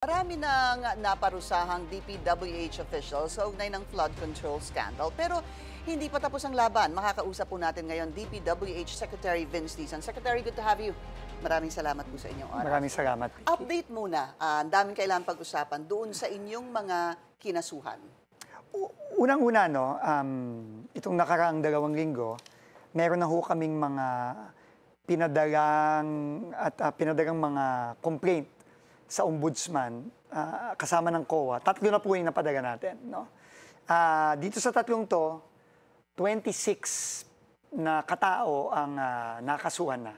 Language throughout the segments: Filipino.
Marami nang naparusahang DPWH officials sa ugnay ng flood control scandal. Pero hindi pa tapos ang laban. Makakausap po natin ngayon DPWH Secretary Vince Dizon. Secretary, good to have you. Maraming salamat po sa inyong oras. Maraming salamat. Update muna. Ang daming kailangan pag-usapan doon sa inyong mga kinasuhan. Unang-una, itong nakaraang 2 linggo, meron na ho kaming mga pinadagang mga complaint sa ombudsman, kasama ng COA. 3 na po yung napadala natin. No? Dito sa 3 to, 26 na katao ang nakasuhan na.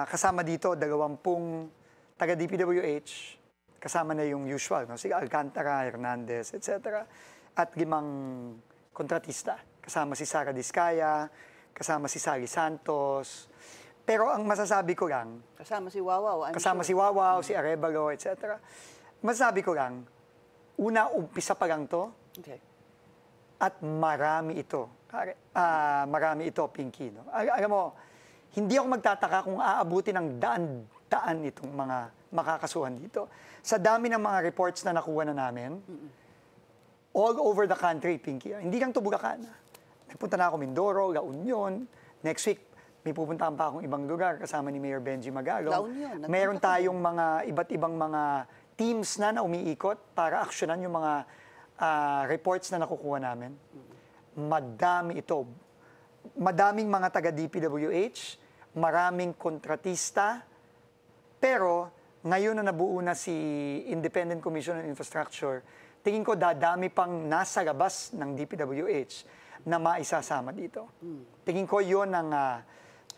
Kasama dito, 20 taga-DPWH, kasama na yung usual, no? Si Alcantara, Hernandez, etc. At 5 kontratista. Kasama si Sara Diskaya, kasama si Sally Santos. Pero ang masasabi ko lang, Kasama si Wawaw, si Wawaw, si Arevalo, etc. Masasabi ko lang, umpisa pa lang to, Okay. at marami ito. Marami ito, Pinky. No? Alam mo, hindi ako magtataka kung aabuti ng daan-daan itong mga makakasuhan dito. Sa dami ng mga reports na nakuha na namin, all over the country, Pinky. Hindi lang to Bulacan. Nagpunta na ako Mindoro, La Union. Next week, may pupuntahan pa akong ibang lugar kasama ni Mayor Benji Magalong. La Union, Meron tayong mga iba't ibang mga teams na umiikot para aksyonan yung mga reports na nakukuha namin. Madami ito. Madaming mga taga-DPWH, maraming kontratista, pero ngayon na nabuo na si Independent Commission on Infrastructure, tingin ko dadami pang nasa labas ng DPWH na maisasama dito. Tingin ko yun ang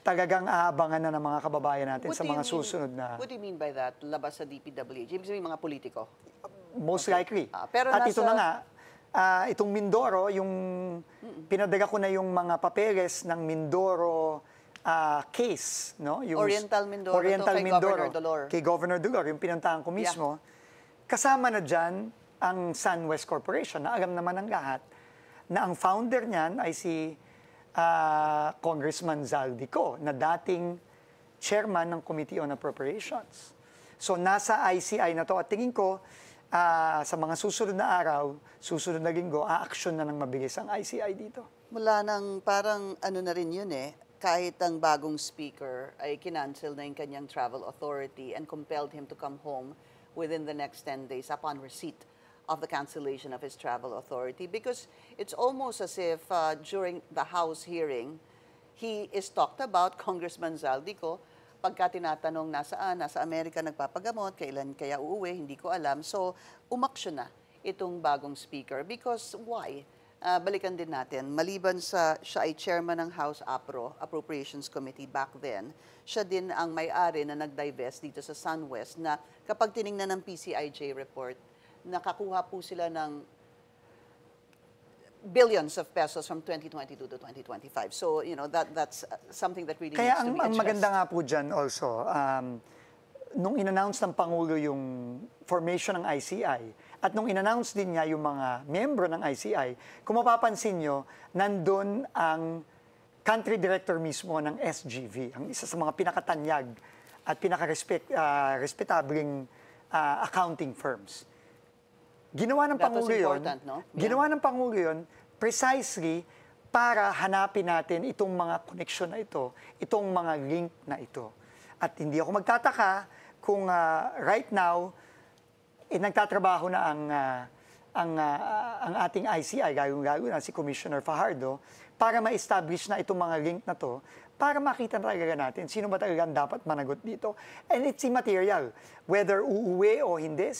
talagang aabangan na ng mga kababayan natin sa mga susunod na... What do you mean by that, labas sa DPWH? Ibig sabihin mga politiko? Most likely. Pero at ito na nga, itong Mindoro, yung pinadala ko na yung mga papeles ng Mindoro case, no? Yung Oriental Mindoro, Oriental kay Mindoro, Governor Dolor. kay Governor Dolor, yung pinuntahan ko mismo. Kasama na dyan ang SunWest Corporation, na alam naman ng lahat, na ang founder niyan ay si Congressman Zaldico, na dating chairman ng Committee on Appropriations. So nasa ICI na to, at tingin ko, sa mga susunod na araw, susunod na linggo, aaksyon na ng mabilis ang ICI dito. Mula nang parang ano na rin yun kahit ang bagong speaker ay kinancel na yung kanyang travel authority and compelled him to come home within the next 10 days upon receipt of the cancellation of his travel authority, because it's almost as if during the House hearing, he is talked about, Congressman Zaldico, pagka tinatanong nasaan, nasa Amerika nagpapagamot, kailan kaya uuwi, hindi ko alam. So, umaksyon na itong bagong speaker. Because why? Balikan din natin, maliban sa siya ay chairman ng House Appropriations Committee back then, siya din ang may-ari na nag-divest dito sa SunWest na kapag tiningnan ng PCIJ report, nakakuha po sila ng billions of pesos from 2022 to 2025. So, that's something that really Kaya needs to be ang addressed. maganda nga po dyan also, nung in-announce ng Pangulo yung formation ng ICI, at nung in-announce din niya yung mga miyembro ng ICI, kung mapapansin nyo, nandun ang country director mismo ng SGV, ang isa sa mga pinakatanyag at pinaka-respetableng accounting firms. Ginawa ng Pangulo yun, no? Ginawa ng Pangulo yun precisely para hanapin natin itong mga connection na ito, itong mga link na ito. At hindi ako magtataka kung right now, nagtatrabaho na ang ating ICI, gagawin na si Commissioner Fajardo, para ma-establish na itong mga link na to, para makita na talaga natin sino ba talaga dapat managot dito. And it's immaterial, whether uuwi o hindi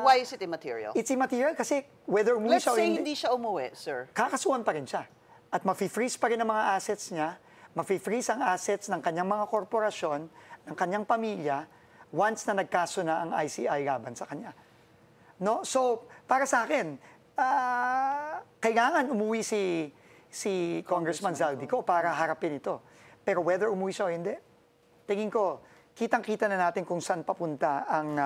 Why is it immaterial? It's immaterial kasi whether umuwi Let's siya o say hindi siya umuwi, sir. kakasuhan pa rin siya. At mafi-freeze pa rin ang mga assets niya, mafi-freeze ang assets ng kanyang mga korporasyon, ng kanyang pamilya, once na nagkaso na ang ICI laban sa kanya. No? So, para sa akin, kailangan umuwi si Congressman Zaldico para harapin ito. Pero whether umuwi siya o hindi, tingin ko, kitang-kita na natin kung saan papunta ang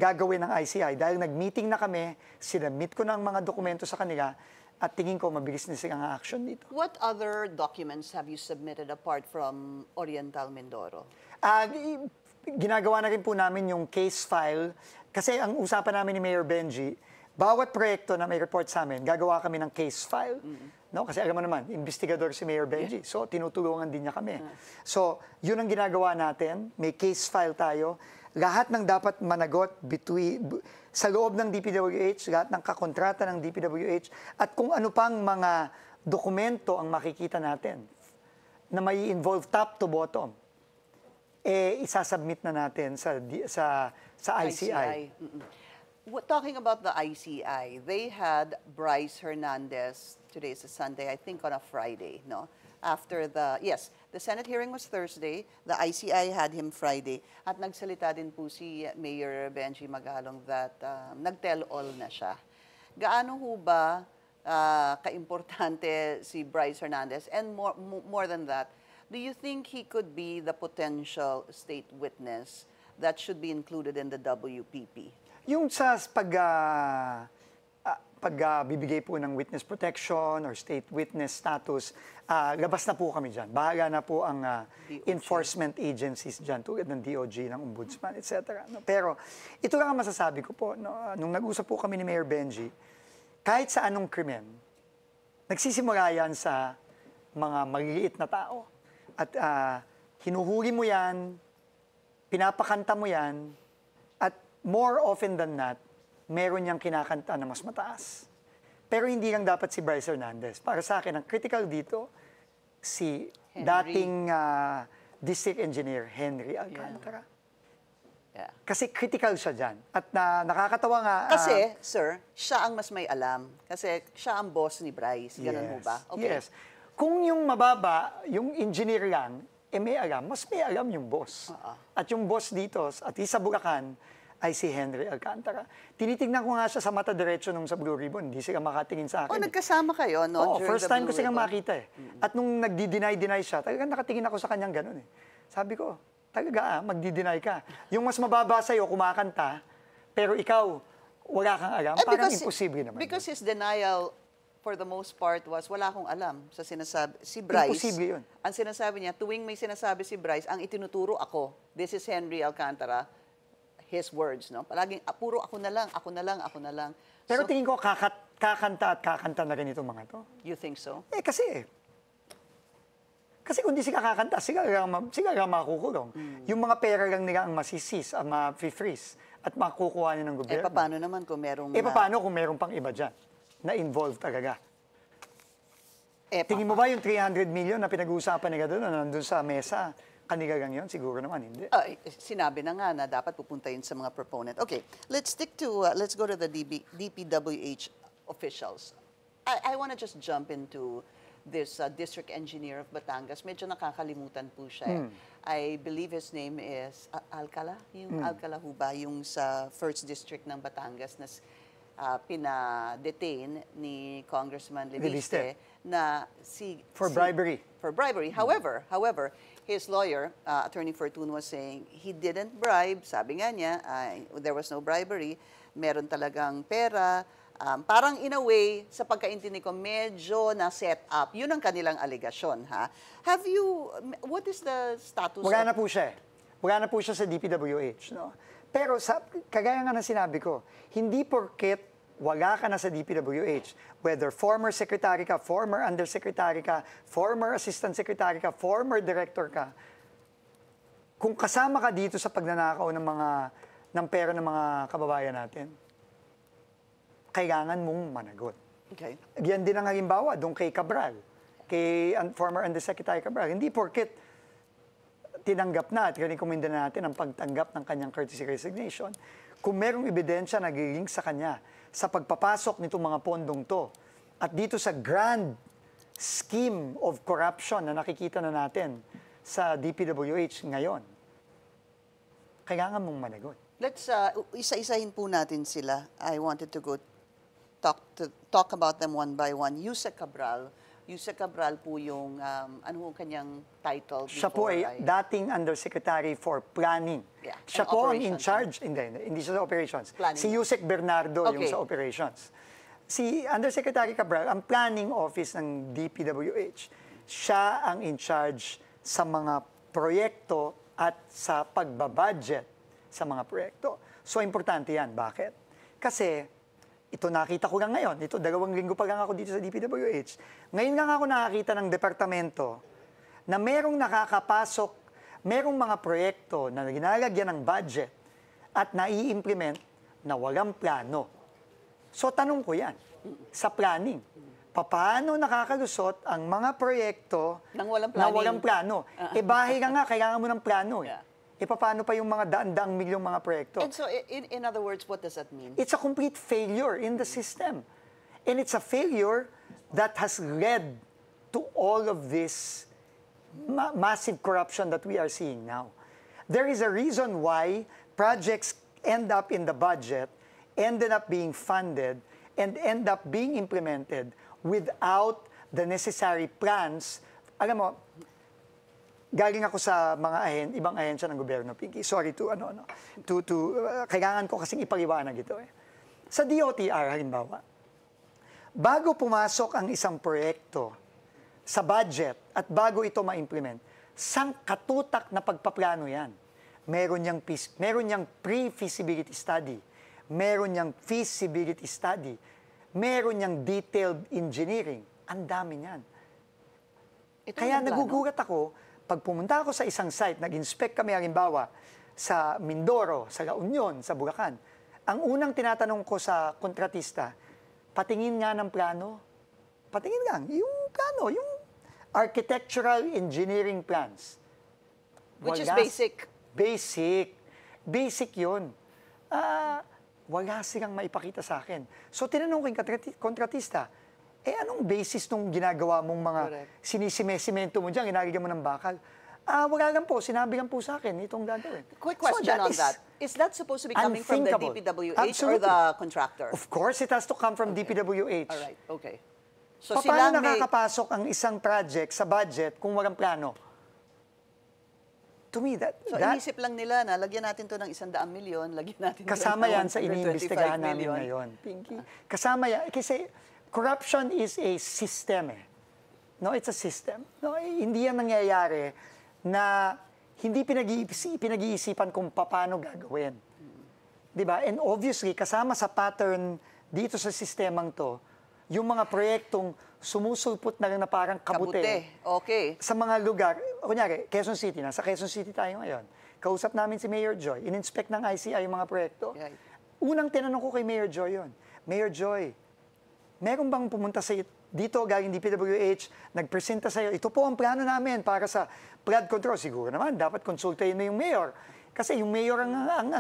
gagawin ng ICI. Dahil nag-meeting na kami, sinamit ko ng mga dokumento sa kanila, at tingin ko mabilis na silang action dito. What other documents have you submitted apart from Oriental Mindoro? ginagawa na rin po namin yung case file. Kasi ang usapan namin ni Mayor Benji, bawat proyekto na may report sa amin, gagawa kami ng case file. No? Kasi alam mo naman, investigador si Mayor Benji. So, tinutulungan din niya kami. So, yun ang ginagawa natin. May case file tayo. Lahat ng dapat managot sa loob ng DPWH, lahat ng kakontrata ng DPWH, at kung ano pang mga dokumento ang makikita natin na may involve top to bottom, isasubmit na natin sa ICI. Talking about the ICI, they had Bryce Hernandez, today is a Sunday, I think on a Friday, no? After the Senate hearing was Thursday, the ICI had him Friday, at nagsalita din po si Mayor Benji Magalong that nag-tell-all na siya. Gaano ho ba kaimportante si Bryce Hernandez? And more than that, do you think he could be the potential state witness that should be included in the WPP? Yung sa pagbibigay po ng witness protection or state witness status, labas na po kami dyan. Bahala na po ang enforcement agencies dyan, tulad ng DOJ, ng Ombudsman, etc. No? Pero ito lang ang masasabi ko po. No? Nung nag-usap po kami ni Mayor Benji, kahit sa anong krimen, nagsisimula yan sa mga maliliit na tao. At hinuhuli mo yan, pinapakanta mo yan, at more often than not, meron niyang kinakanta na mas mataas. Pero hindi lang dapat si Bryce Hernandez. Para sa akin, ang critical dito, si dating district engineer, Henry Alcantara. Yeah. Kasi critical siya dyan. At nakakatawa nga... Kasi, sir, siya ang mas may alam. Kasi siya ang boss ni Bryce. Ganun ho ba? Okay. Yes. Kung yung mababa, yung engineer lang, may alam, mas may alam yung boss. At yung boss dito, at sa Bulacan, ay si Henry Alcantara. Tinitignan ko nga siya sa mata diretso nung sa Blue Ribbon. Hindi sila makatingin sa akin. Nagkasama kayo, no? First time ko silang makita eh. At nung nagdi-deny siya, talagang nakatingin ako sa kanyang ganun eh. Sabi ko, talaga magdi-deny ka. Yung mas mababa sa'yo, kumakanta, pero ikaw, wala kang alam, parang imposible naman. Because his denial, for the most part, was wala akong alam sa sinasabi. Si Bryce, imposible yun. Ang sinasabi niya, tuwing may sinasabi si Bryce, ang itinuturo ako, this is Henry Alcantara, his words, no? Palaging, puro ako na lang, ako na lang, ako na lang. Pero tingin ko, kakanta na rin itong mga to. You think so? Kasi kung di sila kakanta, sila lang makukulong. Yung mga pera lang nila ang masisis, ang ma-freeze, at makukuha niya ng gobyerno. Paano naman kung merong... paano kung meron pang iba dyan na involved talaga? Tingin mo ba yung 300 million na pinag-uusapan nila doon, na nandun sa mesa, kanila lang yun? Siguro naman, hindi. Sinabi na nga na dapat pupunta yun sa mga proponent. Okay, let's go to the DPWH officials. I want to just jump into this district engineer of Batangas. Medyo nakakalimutan po siya. I believe his name is Alcala. Yung Alcala ho ba? Yung sa 1st District ng Batangas na pina-detain ni Congressman Leviste na for bribery. For bribery. However, his lawyer, Attorney Fortun, was saying he didn't bribe. Sabi nga niya, there was no bribery. Meron talagang pera. Parang in a way, sa pagkaintindi ko, medyo na-set up. Yun ang kanilang alegasyon, ha? What is the status? Wala na po siya. Wala na po siya sa DPWH, no? Pero kagaya nga na sinabi ko, hindi porket wala ka na sa DPWH, whether former secretary ka, former undersecretary ka, former assistant secretary ka, former director ka, kung kasama ka dito sa pagnanakaw ng pera ng mga kababayan natin, kailangan mong managot. Okay. Yan din ang halimbawa doon kay Cabral, kay former undersecretary Cabral. Hindi porket tinanggap na at rekomenda natin ang pagtanggap ng kanyang courtesy resignation, kung merong ebidensya na nag-link sa kanya sa pagpapasok nitong mga pondong to at dito sa grand scheme of corruption na nakikita na natin sa DPWH ngayon, kailangan mong managot. Let's isa-isahin po natin sila. I wanted to go talk about them one by one. Yusek Cabral. Yusek Cabral po yung, ano ang kanyang title? Siya po ay dating Undersecretary for Planning. Yeah. Siya po ang in charge, hindi siya sa operations. Planning. Si Yusek Bernardo yung sa operations. Si Undersecretary Cabral, ang planning office ng DPWH, siya ang in charge sa mga proyekto at sa pagbabudget sa mga proyekto. So, importante yan. Bakit? Kasi, ito nakita ko lang ngayon. Ito, 2 linggo pa lang ako dito sa DPWH. Ngayon lang ako nakakita ng departamento na merong nakakapasok, merong mga proyekto na ginalagyan ng budget at nai-implement na walang plano. So, tanong ko yan, sa planning, paano nakakalusot ang mga proyekto Nang walang na planning? walang plano? Bahay ka nga, kailangan mo ng plano. Yeah. Paano pa yung mga daan-daang milyong mga proyekto? And so, in other words, what does that mean? It's a complete failure in the system. And it's a failure that has led to all of this massive corruption that we are seeing now. There is a reason why projects end up in the budget, ended up being funded, and end up being implemented without the necessary plans. Alam mo, galing ako sa mga ibang ahensya ng gobyerno, Pinky. Sorry to kailangan ko kasing ipaliwanag ito. Sa DOTR, halimbawa, bago pumasok ang isang proyekto sa budget at bago ito ma-implement, sangkatutak na pagpaplano yan. Meron niyang pre-feasibility study, meron niyang feasibility study, meron niyang detailed engineering. Ang dami niyan. Kaya nagugulat ako, pag pumunta ako sa isang site, nag-inspect kami halimbawa sa Mindoro, sa La Union, sa Bulacan, ang unang tinatanong ko sa kontratista, patingin nga ng plano. Patingin lang, yung plano, yung architectural engineering plans. Which is basic. Basic. Basic yun. Wala silang maipakita sa akin. So, tinanong ko yung kontratista, anong basis nung ginagawa mong mga sinisimesimento mo dyan, ginagagyan mo ng bakal? Wala lang po, sinabi lang po sa akin, itong gagawin. Quick question on that. Is that supposed to be coming from the unthinkable. DPWH or the contractor? Of course, it has to come from DPWH. All right, okay. So Paano nakakapasok ang isang project sa budget kung walang plano? To me, inisip lang nila na lagyan natin to ng 100 milyon, lagyan natin kasama to ng yan sa 125 iniimbestigahan namin million. ngayon, Pinky. Kasama yan, kasi corruption is a system eh. No, it's a system. No, hindi yan nangyayari na hindi pinag-iisipan kung paano gagawin. Di ba? And obviously, kasama sa pattern dito sa sistemang to, yung mga proyektong sumusulpot na lang na parang kabute. Okay. Sa mga lugar, kunyari, Quezon City, nasa Quezon City tayo ngayon. Kausap namin si Mayor Joy, in-inspect ng ICI yung mga proyekto. Right. Unang tinanong ko kay Mayor Joy yun, Mayor Joy, meron bang pumunta sa dito galing DPWH, nagpresenta sa'yo, ito po ang plano namin para sa flood control. Siguro naman, dapat konsultahin mo yung mayor. Kasi yung mayor ang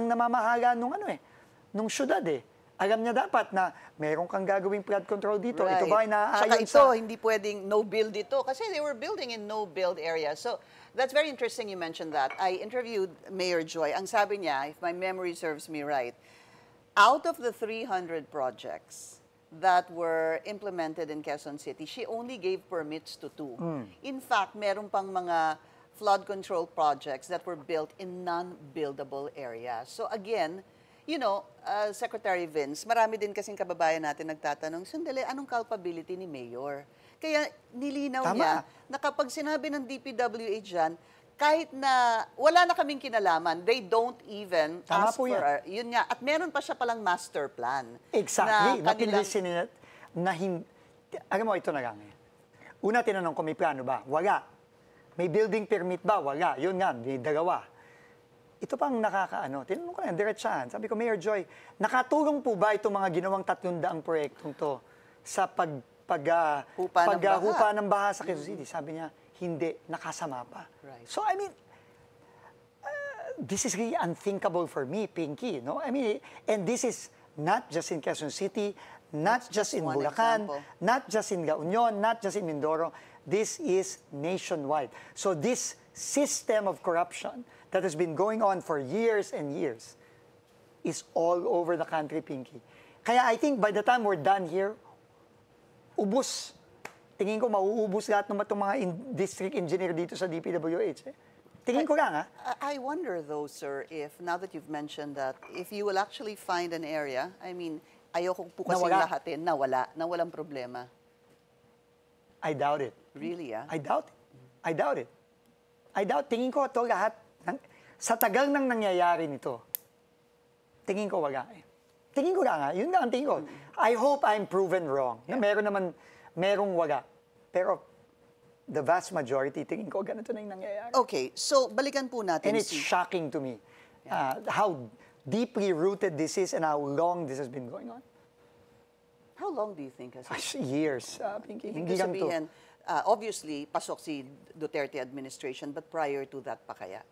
namamahala nung syudad eh. Alam niya dapat na meron kang gagawing flood control dito. Right. Ito ba ay naaayon ito, hindi pwedeng no-build ito. Kasi they were building in no-build areas. So, that's very interesting you mentioned that. I interviewed Mayor Joy. Ang sabi niya, if my memory serves me right, out of the 300 projects that were implemented in Quezon City, she only gave permits to 2. In fact, meron pang mga flood control projects that were built in non-buildable areas. So again, you know, Secretary Vince, marami din kasing kababayan natin nagtatanong, sandali, anong culpability ni Mayor? Kaya nilinaw niya na kapag sinabi ng DPWH dyan, kahit na wala na kaming kinalaman, they don't even ask for yun nga. At meron pa siya palang master plan. Exactly. Alam mo, ito na lang eh. Una, tinanong ko, may plano ba? Wala. May building permit ba? Wala. Yun nga, may dalawa. Ito pang tinanong ko na, diretsahan. Sabi ko, Mayor Joy, nakatulong po ba itong mga ginawang 300 proyektong to sa paghupa ng baha sa Quezon City? Sabi niya, hindi, nakasama pa. Right. So, I mean, this is really unthinkable for me, Pinky. No? I mean, and this is not just in Quezon City, not just in Bulacan, not just in La Union, not just in Mindoro. This is nationwide. So this system of corruption that has been going on for years and years is all over the country, Pinky. Kaya I think by the time we're done here, ubus. Tingin ko mauubos lahat ng mga district engineer dito sa DPWH. Tingin ko lang, ha? I wonder though, sir, if now that you've mentioned that, if you will actually find an area, I mean, ayoko po kasing lahatin na walang problema. I doubt it. Really, ah? I doubt it. Tingin ko ito lahat, sa tagal nang nangyayari nito, tingin ko wala eh. Tingin ko nga, yun lang ang tingin ko. I hope I'm proven wrong. Na merong wala. Pero the vast majority, tingin ko ganito na yung nangyayari. Okay, so balikan po natin And it's shocking to me how deeply rooted this is and how long this has been going on. How long do you think has it? Years, Pinky. Hindi Hindi lang to. sabihin, obviously, pasok si Duterte administration, but prior to that pa kaya?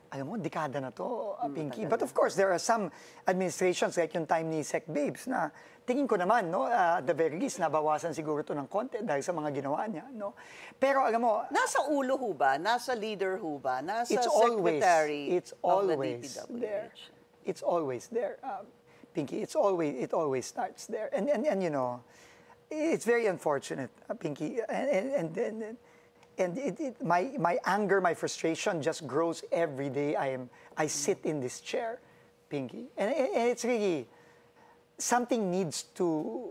Alam mo, dekada na to, Pinky. tagal But of course, there are some administrations like yung time ni Sec Babes na tingin ko naman, no, at the very least, nabawasan siguro to ng konti dahil sa mga ginawa niya. No? Pero alam mo, Nasa ulo ho ba? Nasa leader ho ba? Nasa it's secretary always of the DPWH? there. It's always there, Pinky. It always starts there. And you know, it's very unfortunate, Pinky. And my anger, my frustration just grows every day. I sit in this chair, Pinky, and it's really something needs to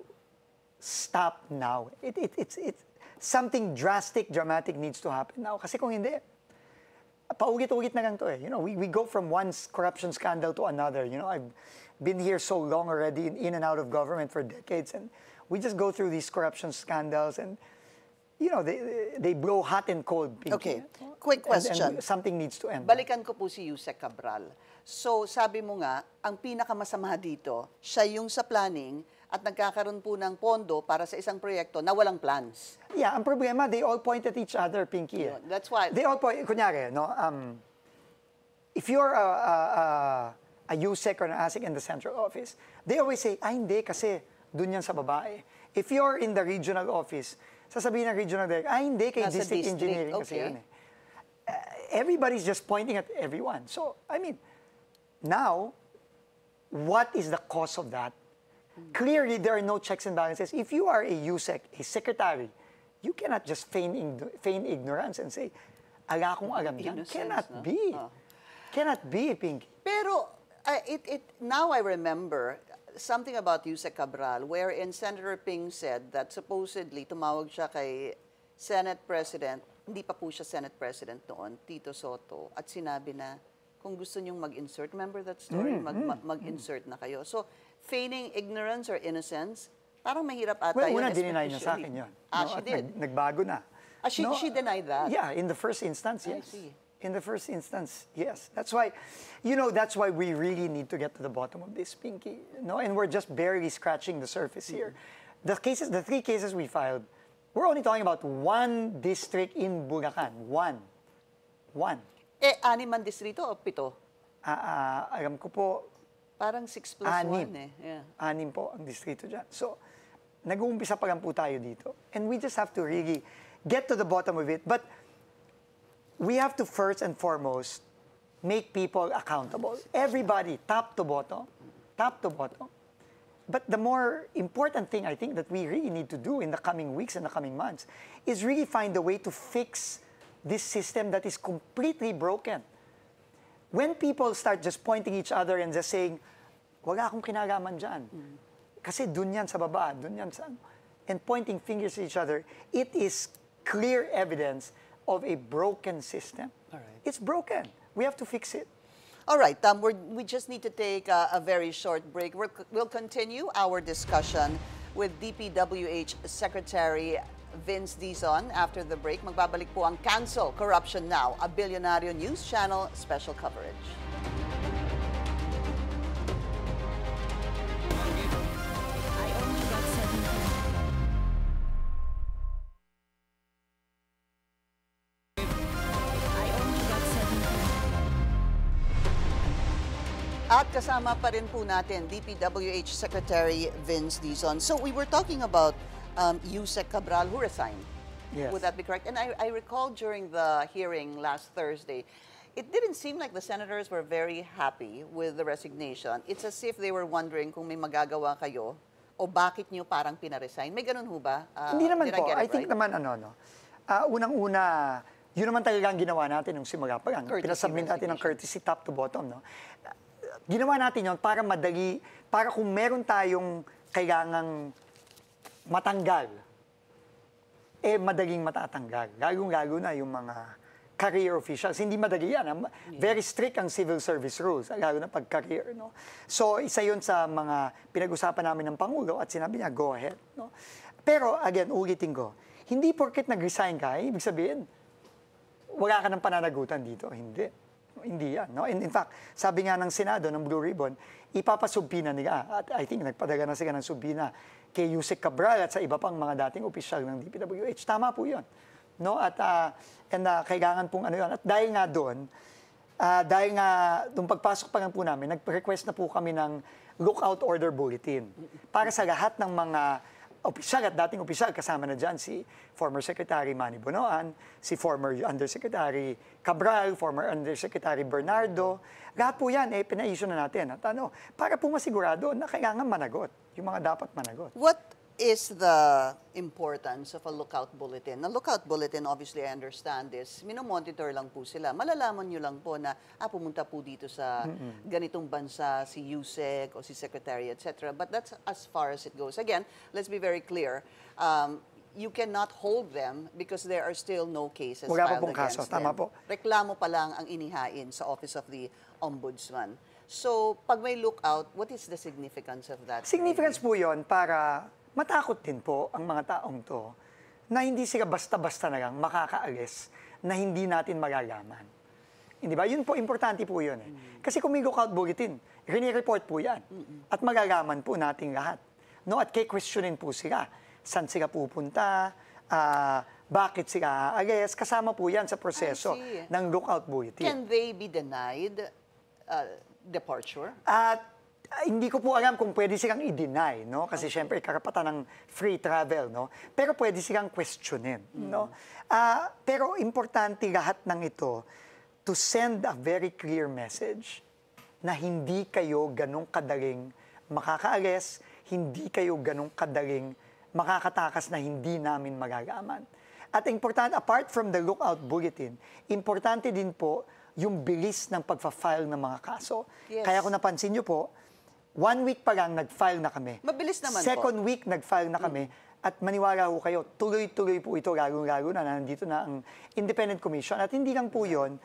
stop now. It's something dramatic needs to happen now. Kasi kung hindi, paulit-ulit na lang to eh. You know, we go from one corruption scandal to another. You know, I've been here so long already, in and out of government for decades, and we just go through these corruption scandals and. You know, they blow hot and cold. Pinky. Okay. Quick question. And something needs to end. Balikan ko po si Yusek Cabral. So, sabi mo nga, ang pinakamasama dito, siya yung sa planning at nagkakaroon po ng pondo para sa isang proyekto na walang plans. Yeah, ang problema, they all point at each other, Pinky. Yun, that's why. They all point, kunyari, no, if you're a USEC or an ASIC in the central office, they always say, hindi, kasi dun yan sa babae. If you're in the regional office, sasabihin ng regional director, hindi, kay Nasa district engineering kasi okay. yan eh. Everybody's just pointing at everyone. So, I mean, now, what is the cause of that? Clearly, there are no checks and balances. If you are a USEC, a secretary, you cannot just feign ignorance and say, ala akong alam yan. Innocence, Cannot no? be. Cannot be, Pinky. Pero, now I remember something about Yusek Cabral, wherein Senator Ping said that supposedly tumawag siya kay Senate President, hindi pa po siya Senate President noon, Tito Soto, at sinabi na, kung gusto niyong mag-insert, remember that story? Mag-insert na kayo. So, feigning ignorance or innocence, parang mahirap ata Well, yun. una, dininay niya sa akin yun. She at did. Nagbago na. She denied that? Yeah, in the first instance, I yes. see. In the first instance, yes. That's why, that's why we really need to get to the bottom of this, Pinky. No, and we're just barely scratching the surface here. The three cases we filed, we're only talking about one district in Bulacan. One. Animan distrito o 7? Alam ko po, Parang 6 plus 6 1 eh. Yeah. 6 po ang distrito dyan. So, nag-uumpisa pa lang po tayo dito. And we just have to really get to the bottom of it. But we have to first and foremost make people accountable. Everybody, top to bottom. But the more important thing I think that we really need to do in the coming weeks and the coming months is really find a way to fix this system that is completely broken. When people start just pointing each other and just saying, wala akong kinalaman dyan. Kasi dun yan sa baba, dun yan sa... And pointing fingers at each other, it is clear evidence of a broken system. All right. It's broken. We have to fix it. All right, we just need to take a very short break. We'll continue our discussion with DPWH Secretary Vince Dizon after the break. Magbabalik po ang Cancel Corruption Now, a Billionario News Channel special coverage. At kasama pa rin po natin DPWH Secretary Vince Dizon. So we were talking about Yusek Cabral who resigned. Yes. Would that be correct? And I recall during the hearing last Thursday, it didn't seem like the senators were very happy with the resignation. It's as if they were wondering kung may magagawa kayo o bakit nyo parang pinaresign. May ganun ho ba? Hindi naman did po. get it I think right? naman unang-una, yun naman talagang ginawa natin nung simula pa lang. Courtesy Pinasubmit natin ng resignation. courtesy top to bottom. No? Ginawa natin yun para madali, para kung meron tayong kailangang matanggal, madaling matatanggal. Lalong-lalo na yung mga career officials. Hindi madali yan. Very strict ang civil service rules, lalo na pag-career. No? So, isa yun sa mga pinag-usapan namin ng Pangulo at sinabi niya, go ahead. No? Pero, again, ulitin ko, hindi porket nag-resign ka, ibig sabihin, wala ka ng pananagutan dito. Hindi. Hindi yan. No? In fact, sabi nga ng Senado, ng Blue Ribbon, ipapasubpina nila. At I think nagpadaga na sila ng subpina kay Yusek Cabral at sa iba pang mga dating opisyal ng DPWH. Tama po yun. No? At kailangan pong ano yun. At dahil nga doon, nung pagpasok pa lang po namin, nag-request na po kami ng lookout order bulletin para sa lahat ng mga opisyal at dating opisyal, kasama na dyan si former Secretary Manny Bonoan, si former Undersecretary Cabral, former Undersecretary Bernardo. Lahat po yan, pina-issue na natin. At para po masigurado na kailangan managot, yung mga dapat managot. What is the importance of a lookout bulletin? A lookout bulletin, obviously, I understand this. Minomonitor lang po sila. Malalaman nyo lang po na, pumunta po dito sa ganitong bansa si Yusek o si Secretary, etc. But that's as far as it goes. Again, let's be very clear. You cannot hold them because there are still no cases Wala pa filed pong against kaso. them. Tama po. Reklamo pa lang ang inihain sa Office of the Ombudsman. So, pag may lookout, what is the significance of that? Significance po yon para matakot din po ang mga taong to na hindi sila basta-basta na lang makakaalis na hindi natin magagaman. Hindi ba? Yun po, importante po yun. Kasi kung may lookout bulletin, rini-report po yan. At magagaman po natin lahat. No? At kay-questionin po sila. Saan sila pupunta? Bakit sila aalis? Kasama po yan sa proseso ng lookout bulletin. Can they be denied departure? At hindi ko po alam kung pwede silang i-deny, no? Kasi syempre karapatan ng free travel, no? Pero pwede silang questionin, no? Pero importante lahat ng ito to send a very clear message na hindi kayo ganong kadaling makakaalis, hindi kayo ganong kadaling makakatakas na hindi namin magagaman. At importante, apart from the lookout bulletin, importante din po yung bilis ng pagpa-file ng mga kaso. Yes. Kaya kung napansin nyo po, 1 week pa lang nag-file na kami. Mabilis naman po. Second week nag-file na kami. At maniwala ho kayo, tuloy-tuloy po ito, lalo-lalo na nandito na ang Independent Commission. At hindi lang po yun,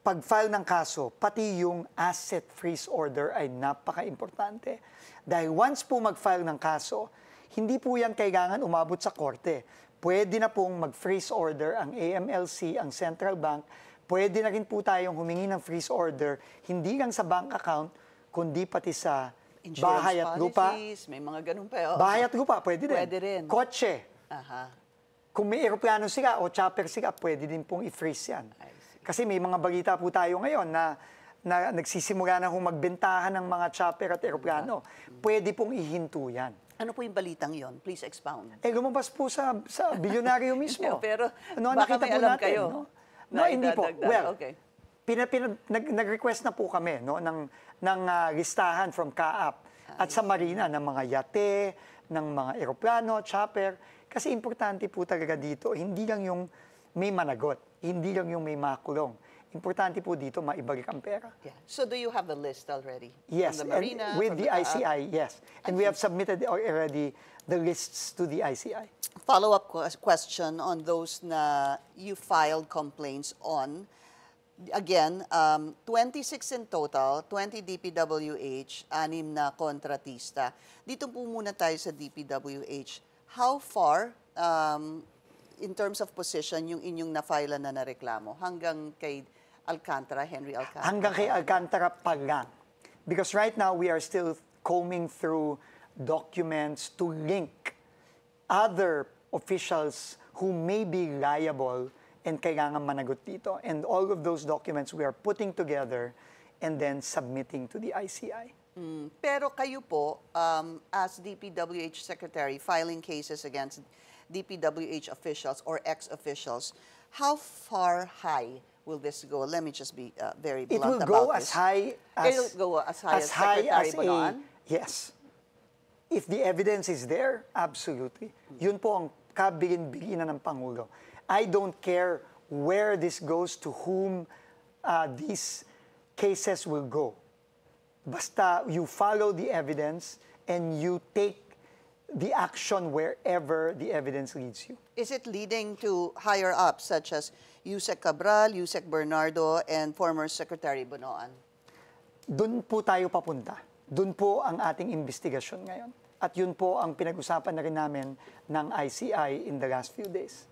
pag-file ng kaso, pati yung asset freeze order ay napaka-importante. Dahil once po mag-file ng kaso, hindi po yan kailangan umabot sa korte. Pwede na pong mag-freeze order ang AMLC, ang Central Bank. Pwede na rin po tayong humingi ng freeze order, hindi lang sa bank account, kundi pati sa Insurance bahay at lupa. policies, may mga ganun pa. Bahay at lupa, pwede din. Pwede rin. Kotse. Aha. Kung may eroplano sila o chopper sila, pwede din pong i-freeze yan. I see. Kasi may mga balita po tayo ngayon na nagsisimula na kung magbentahan ng mga chopper at eroplano. Pwede pong ihinto yan. Ano po yung balitang yon? Please expound. Lumabas po sa bilyonaryo mismo. Pero nakita baka may po alam natin, kayo. no? Na Hindi po. idadagdag. Well, Okay. nag-request na po kami no, ng listahan from CAAP at sa Marina ng mga yate, ng mga eroplano, chopper. Kasi importante po talaga dito, hindi lang yung may managot, hindi lang yung may makulong. Importante po dito, maibalik ang pera. Yeah. So do you have the list already? Yes, From the Marina, and with from the CAAP? ICI, yes. And we have submitted already the lists to the ICI. Follow-up question on those na you filed complaints on. Again, 26 in total, 20 DPWH, 6 na kontratista. Dito po muna tayo sa DPWH. How far, in terms of position, yung inyong na-file na reklamo? Hanggang kay Alcantara, Henry Alcantara? Hanggang kay Alcantara pa lang. Because right now, we are still combing through documents to link other officials who may be liable and kailangan managot dito. And all of those documents we are putting together and then submitting to the ICI. Pero kayo po, as DPWH Secretary, filing cases against DPWH officials or ex-officials, how far high will this go? Let me just be very It blunt will about go this. as high as... It'll go as high as Secretary Bonoan? Yes. If the evidence is there, absolutely. Yun po ang kabilin-bilinan ng Pangulo. I don't care where this goes, to whom these cases will go. Basta you follow the evidence and you take the action wherever the evidence leads you. Is it leading to higher ups such as Yusek Cabral, Yusek Bernardo, and former Secretary Bonoan? Doon po tayo papunta. Doon po ang ating investigasyon ngayon. At yun po ang pinag-usapan na rin namin ng ICI in the last few days.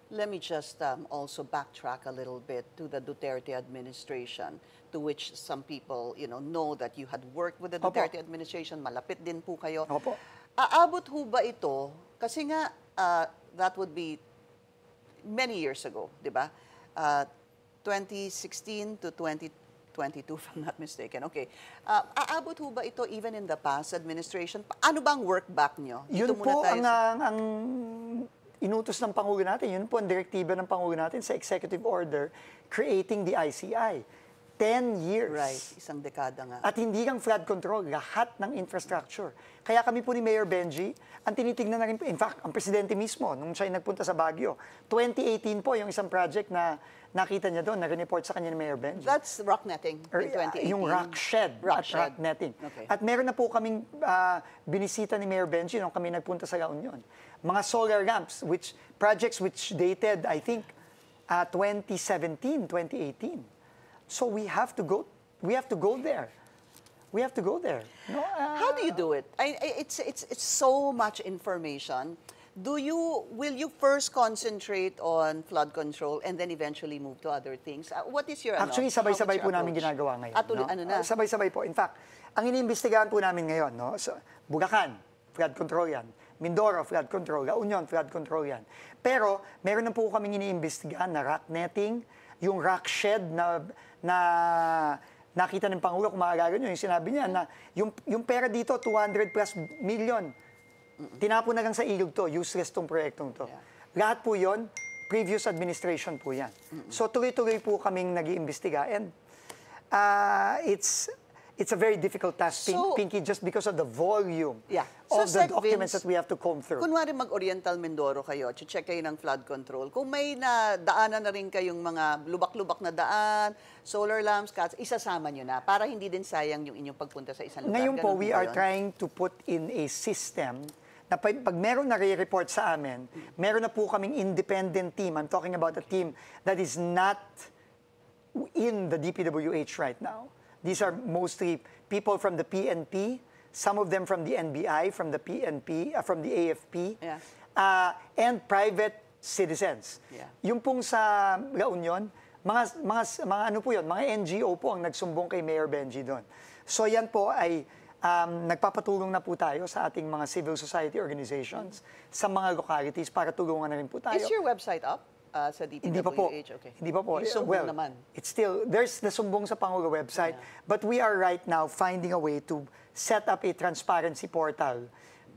Let me just also backtrack a little bit to the Duterte administration, to which some people, know that you had worked with the Opo. Duterte administration, malapit din po kayo. Opo. Aabot ho ba ito? Kasi nga, that would be many years ago, di ba? 2016 to 2022, if I'm not mistaken. Okay. Aabot ho ba ito even in the past administration? Ano bang work back nyo? Yun Dito muna po tayo ang inutos ng Pangulo natin. Yun po ang direktiba ng Pangulo natin sa executive order creating the ICI. 10 years. Right, isang dekada nga. At hindi lang flood control, lahat ng infrastructure. Kaya kami po ni Mayor Benji, ang tinitingnan na rin po, in fact, ang presidente mismo, nung siya nagpunta sa Baguio, 2018 po yung isang project na nakita niya doon, na-report sa kanya ni Mayor Benji. That's rock netting in 2018. Yung rock shed Rock at shed. rock netting. Okay. At meron na po kaming binisita ni Mayor Benji nung kami nagpunta sa La Union. Mga solar lamps, projects which dated, I think, 2017, 2018. So we have to go there. We have to go there. No, How do you do it? It's so much information. Will you first concentrate on flood control and then eventually move to other things? What is your Actually, sabay-sabay po namin ginagawa ngayon. Ano na? Sabay-sabay po. In fact, ang iniimbestigahan po namin ngayon, so, Bulacan, flood control yan. Mindoro, flood control. La Union, flood control yan. Pero, meron na po kaming iniimbestigahan na rock netting, yung rock shed na nakita ng Pangulo, kung maaalala nyo, yung sinabi niya na yung pera dito, 200 plus million. Tinapon na lang sa ilog to, useless tong proyektong to. Yeah. Lahat po yon previous administration po yan. So tuloy-tuloy po kaming nag-iimbestiga and it's a very difficult task, Pinky, just because of the volume of the documents that we have to comb through. Kunwari mag-Oriental Mindoro kayo, check kayo ng flood control. Kung may daanan na rin kayong mga lubak-lubak na daan, solar lamps, isasama nyo na para hindi din sayang yung inyong pagpunta sa isang lugar. Ngayon po, Ganun we ba are yun? trying to put in a system na pag meron na report sa amin, meron na po kaming independent team. I'm talking about a team that is not in the DPWH right now. These are mostly people from the PNP, some of them from the NBI, from the PNP, from the AFP, and private citizens. Yeah. Yung pong sa La Union, mga ano po yun, mga NGO po ang nagsumbong kay Mayor Benji doon. So yan po ay nagpapatulong na po tayo sa ating mga civil society organizations sa mga localities para tulungan na rin po tayo. Is your website up? Sa DPWH? Hindi pa po. Okay. Hindi pa po. Yung sumbong naman. It's still, there's the Sumbong sa Pangulo website, but we are right now finding a way to set up a transparency portal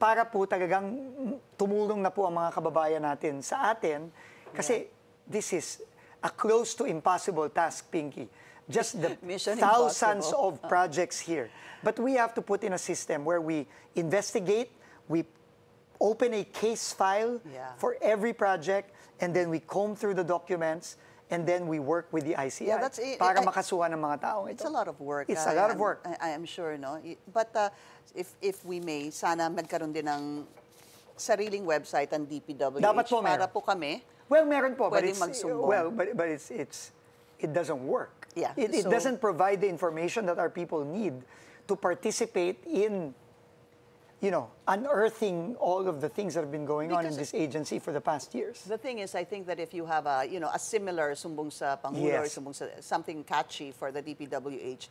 para po talagang tumulong na po ang mga kababayan natin sa atin kasi this is a close to impossible task, Pinky. Just the Mission thousands impossible. of projects here. But we have to put in a system where we investigate, we open a case file for every project, and then we comb through the documents, and then we work with the ICI para makasuhan ng mga taong ito. It's a lot of work. It's a lot of work. I am sure, no? But if we may, sana magkaroon din ng sariling website ang DPWH Dapat po para meron. po kami. Well, meron po, but Pwedeng it's magsumbong. but it doesn't work. Yeah, It so- doesn't provide the information that our people need to participate in, unearthing all of the things that have been going on in this agency for the past years. The thing is, I think that if you have a similar sumbong sa Pangulo or Yes. sumbong sa something catchy for the DPWH,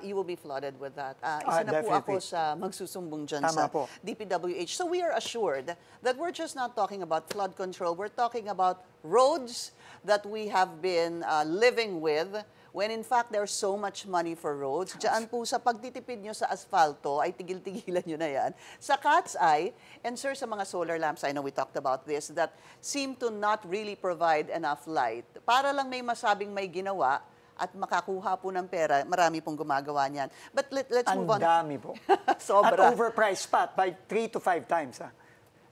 you will be flooded with that. Isa na po ako Definitely. sa magsusumbong dyan Tama sa po. DPWH. So we are assured that we're just not talking about flood control. We're talking about roads that we have been living with, when in fact there's so much money for roads. Diyan po sa pagtitipid nyo sa asfalto, ay tigil-tigilan nyo na yan. Sa Cat's Eye, and sir, sa mga solar lamps, I know we talked about this, that seem to not really provide enough light. Para lang may masabing may ginawa at makakuha po ng pera, marami pong gumagawa niyan. But let's Ang move on. dami po. Sobra. At overpriced pa by 3 to 5 times.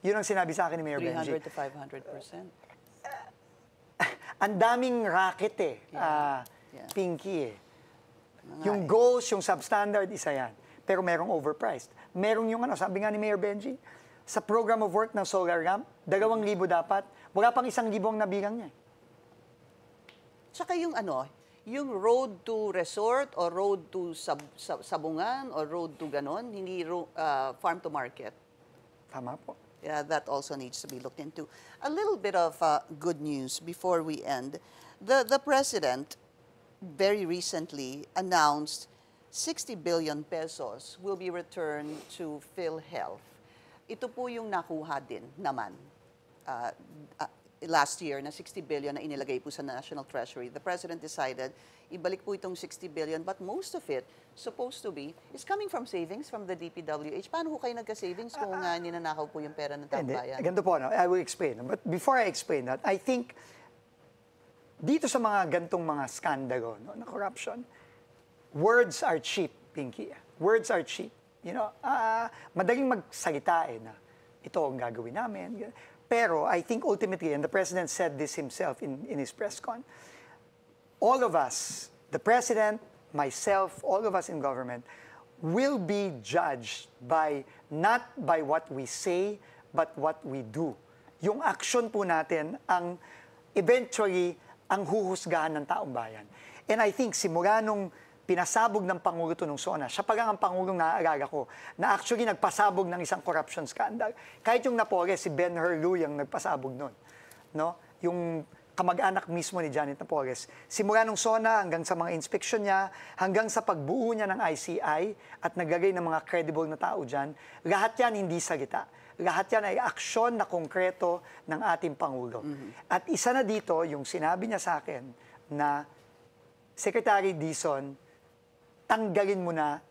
Yun ang sinabi sa akin ni Mayor Benji. 300 to 500%. Ang daming racket Yeah. Pinky Yung goals, yung substandard, isa yan. Pero merong overpriced. Merong yung sabi nga ni Mayor Benji, sa program of work ng solar ramp, 2,000 dapat. Wala pang 1,000 ang nabilang niya. Tsaka yung yung road to resort or road to sabungan or road to ganon, hindi farm to market. Tama po. Yeah, that also needs to be looked into. A little bit of good news before we end. The president very recently announced 60 billion pesos will be returned to PhilHealth. Ito po yung nakuha din naman last year na 60 billion na inilagay po sa National Treasury. The President decided ibalik po itong 60 billion but most of it supposed to be is coming from savings from the DPWH. Paano ho kayo nagka-savings kung ninanakaw po yung pera ng taumbayan? Ganito po, no? I will explain. But before I explain that, I think dito sa mga gantong mga skandalo no, na corruption, words are cheap, Pinky. Words are cheap. You know, madaling magsalita na ito ang gagawin namin. Pero I think ultimately, and the President said this himself in his press con, all of us, the President, myself, all of us in government, will be judged not by what we say, but what we do. Yung action po natin ang eventually ang huhusgahan ng taong bayan. And I think simula nung pinasabog ng Pangulo to nung SONA, siya pa lang ang Pangulong naaalala ko na actually nagpasabog ng isang corruption scandal. Kahit yung Napores, si Ben Herlu yung nagpasabog nun. No? Yung kamag-anak mismo ni Janet Napores. Simula nung SONA hanggang sa mga inspeksyon niya, hanggang sa pagbuo niya ng ICI at naglagay ng mga credible na tao dyan, lahat yan hindi salita. Lahat yan ay aksyon na konkreto ng ating Pangulo. At isa na dito, yung sinabi niya sa akin na Secretary Dizon, tanggalin mo na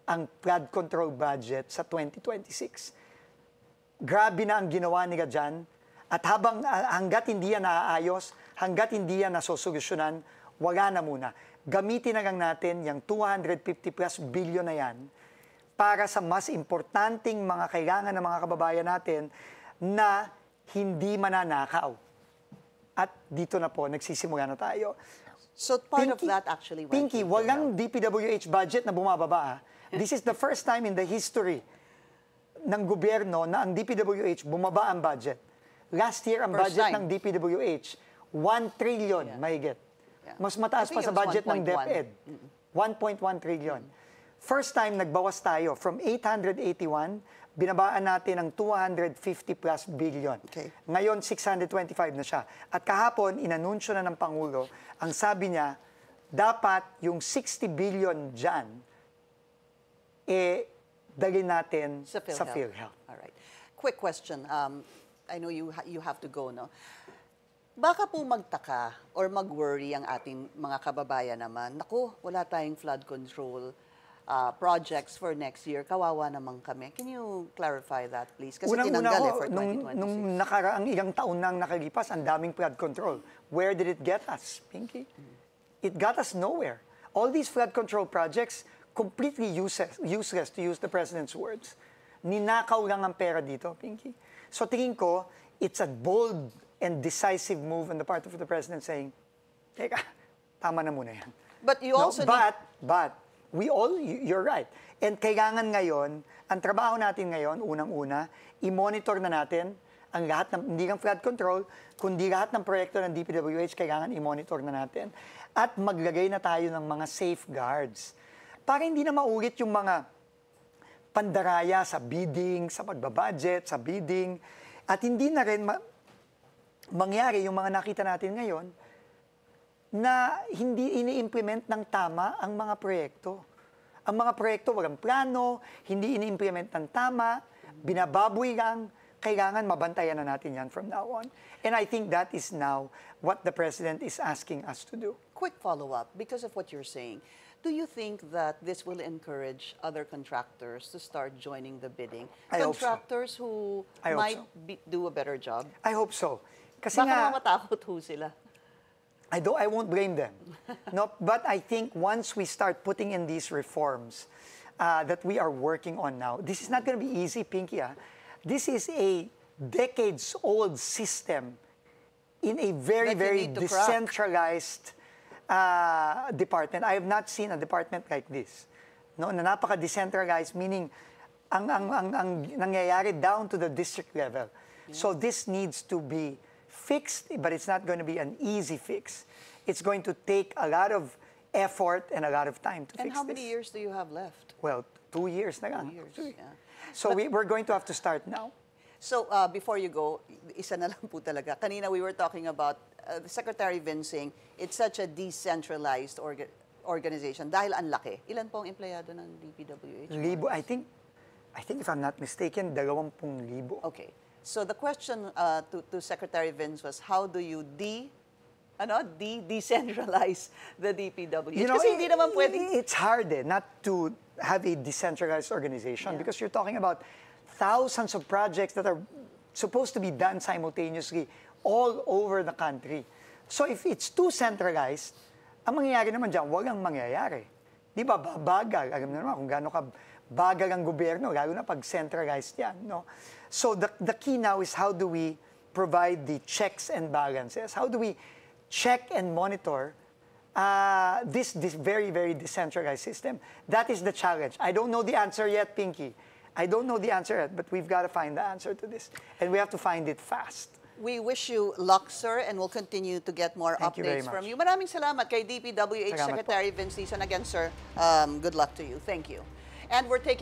ang flood control budget sa 2026. Grabe na ang ginawa nila dyan. At hanggat hindi yan naaayos, hanggat hindi yan nasosolusyonan, wala na muna. Gamitin na lang natin yung 250 plus billion na yan para sa mas importanteng mga kailangan ng mga kababayan natin na hindi mananakaw. At dito na po, nagsisimula na tayo. So part of that actually went Pinky, to walang DPWH budget na bumababa. This is the first time in the history ng gobyerno na ang DPWH bumaba ang budget. Last year, ang First budget time. ng DPWH, 1 trillion mahigit. Yeah. Mas mataas I pa think sa it was budget ng 1.1. DepEd. 1.1 trillion. First time, nagbawas tayo. From 881, binabaan natin ng 250 plus billion. Okay. Ngayon, 625 na siya. At kahapon, inanunsyo na ng Pangulo, ang sabi niya, dapat yung 60 billion dyan, dalhin natin sa PhilHealth. All right. Quick question. I know you have to go, no? Baka po magtaka or mag-worry ang ating mga kababayan naman. Naku, wala tayong flood control projects for next year. Kawawa naman kami. Can you clarify that, please? Kasi tinanggal for 2026. Nung nakaraang ilang taon nang nakalipas, ang daming flood control. Where did it get us, Pinky? It got us nowhere. All these flood control projects, completely useless to use the President's words. Ninakaw lang ang pera dito, Pinky. So tingin ko, it's a bold and decisive move on the part of the President saying, teka, tama na muna yan. But you also But, you're right. And kailangan ngayon, ang trabaho natin ngayon, unang-una, i-monitor na natin ang lahat ng, hindi lang flood control, kundi lahat ng proyekto ng DPWH, kailangan i-monitor na natin. At maglagay na tayo ng mga safeguards. Para hindi na maulit yung mga pandaraya sa bidding, sa pagbabudget, sa bidding, at hindi na rin mangyari yung mga nakita natin ngayon, na hindi ini-implement ng tama ang mga proyekto. Ang mga proyekto walang plano, hindi ini-implement ng tama, binababoy lang, kailangan mabantayan na natin yan from now on. And I think that is now what the President is asking us to do. Quick follow-up, because of what you're saying. Do you think that this will encourage other contractors to start joining the bidding? I hope so. Contractors who I hope might so. do a better job? I hope so. Kasi Baka nga, matakot ho sila. I won't blame them. No, but I think once we start putting in these reforms that we are working on now, this is not going to be easy, Pinky. This is a decades-old system in a very, That you very need to crack. decentralized department. I have not seen a department like this. No, na napaka-decentralized, meaning ang nangyayari down to the district level. So this needs to be fixed, but it's not going to be an easy fix. It's going to take a lot of effort and a lot of time to And fix how many this. years do you have left? Well, 2 years na 2 lang. years, yeah. So we're going to have to start now. So before you go, isa na lang po talaga. Kanina we were talking about Secretary Vincing, it's such a decentralized organization dahil ang laki. Ilan po ang empleyado ng DPWH? Libo, I think if I'm not mistaken, 20,000. Okay. So the question to Secretary Vince was, how do you decentralize the DPWH? Kasi hindi naman pwedeng... It's hard not to have a decentralized organization because you're talking about thousands of projects that are supposed to be done simultaneously all over the country. So if it's too centralized, ang mangyayari naman dyan, walang mangyayari. Di ba, bagal. Alam na naman kung gaano ka bagal ang gobyerno, lalo na pag centralized yan. No? So the key now is how do we provide the checks and balances? How do we check and monitor this very, very decentralized system? That is the challenge. I don't know the answer yet, Pinky. I don't know the answer yet, but we've got to find the answer to this. And we have to find it fast. We wish you luck, sir, and we'll continue to get more Thank you very updates from much. you. Maraming salamat kay DPWH Salamat po. Secretary Vince Dizon. Again, sir, good luck to you. Thank you. And we're taking